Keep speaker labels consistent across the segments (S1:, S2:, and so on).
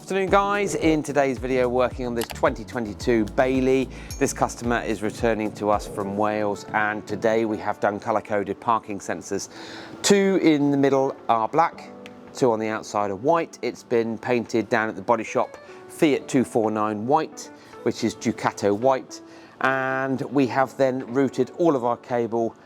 S1: Afternoon guys, in today's video working on this 2022 Bailey. This customer is returning to us from Wales, and today we have done colour coded parking sensors. Two in the middle are black, two on the outside are white. It's been painted down at the body shop Fiat 249 white, which is Ducato white, and we have then routed all of our cable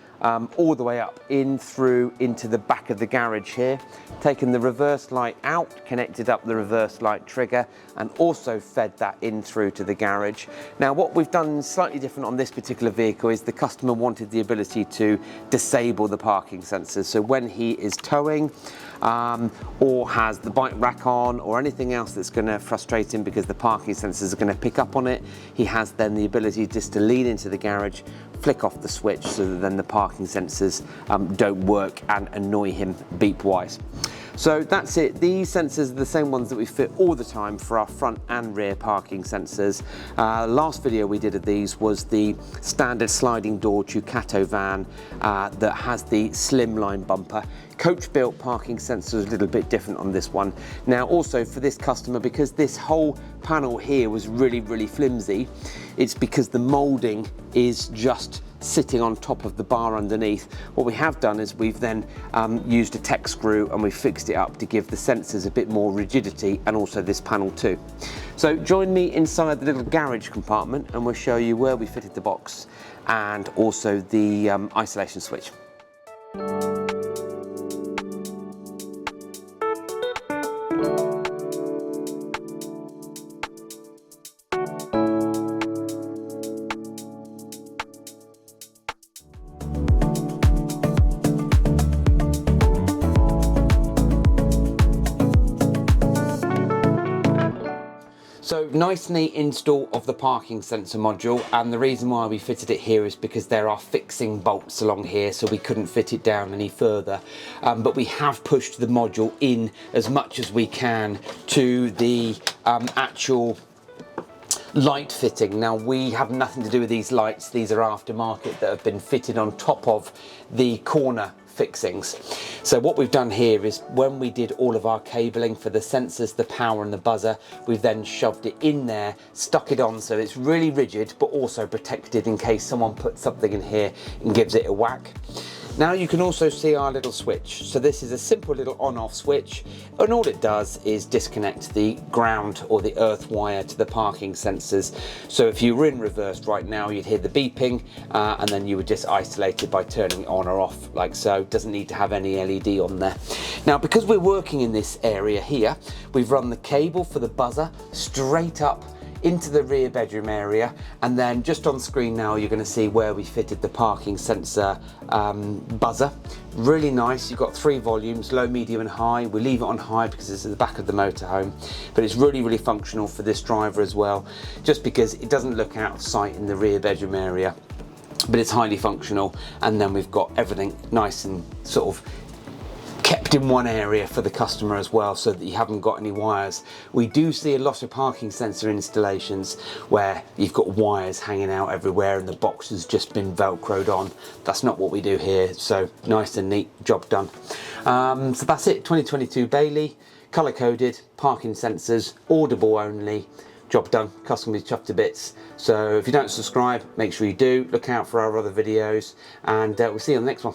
S1: all the way up through into the back of the garage here, taken the reverse light out, connected up the reverse light trigger, and also fed that in through to the garage. Now what we've done slightly different on this particular vehicle is the customer wanted the ability to disable the parking sensors. So when he is towing or has the bike rack on or anything else that's going to frustrate him because the parking sensors are going to pick up on it, he has then the ability just to lean into the garage, flick off the switch so that then the parking sensors don't work and annoy him beep wise. So that's it. These sensors are the same ones that we fit all the time for our front and rear parking sensors. Last video we did of these was the standard sliding door Ducato van that has the slimline bumper. Coach built parking sensor is a little bit different on this one. Now also for this customer, because this whole panel here was really flimsy, it's because the moulding is just sitting on top of the bar underneath. What we have done is we've then used a tech screw and we fixed it up to give the sensors a bit more rigidity, and also this panel too. So join me inside the little garage compartment and we'll show you where we fitted the box and also the isolation switch. So nice neat install of the parking sensor module, and the reason why we fitted it here is because there are fixing bolts along here, so we couldn't fit it down any further, but we have pushed the module in as much as we can to the actual light fitting. Now we have nothing to do with these lights, these are aftermarket that have been fitted on top of the corner fixings. So what we've done here is when we did all of our cabling for the sensors, the power and the buzzer, we've then shoved it in there, stuck it on so it's really rigid but also protected in case someone puts something in here and gives it a whack. Now you can also see our little switch. So this is a simple little on-off switch, and all it does is disconnect the ground or the earth wire to the parking sensors. So if you were in reverse right now, you'd hear the beeping and then you would just isolate it by turning it on or off like so. Doesn't need to have any LED on there. Now because we're working in this area here, we've run the cable for the buzzer straight up into the rear bedroom area, and then just on screen now you're going to see where we fitted the parking sensor buzzer. Really nice. You've got 3 volumes, low, medium and high. We leave it on high because it's at the back of the motorhome, but it's really functional for this driver as well, just because it doesn't look out of sight in the rear bedroom area, but it's highly functional. And then we've got everything nice and sort of kept in one area for the customer as well, so that you haven't got any wires. We do see a lot of parking sensor installations where you've got wires hanging out everywhere and the box has just been velcroed on. That's not what we do here, so nice and neat, job done. So that's it, 2022 Bailey, colour coded, parking sensors, audible only, job done, customer is chuffed to bits. So if you don't subscribe, make sure you do, look out for our other videos, and we'll see you on the next one.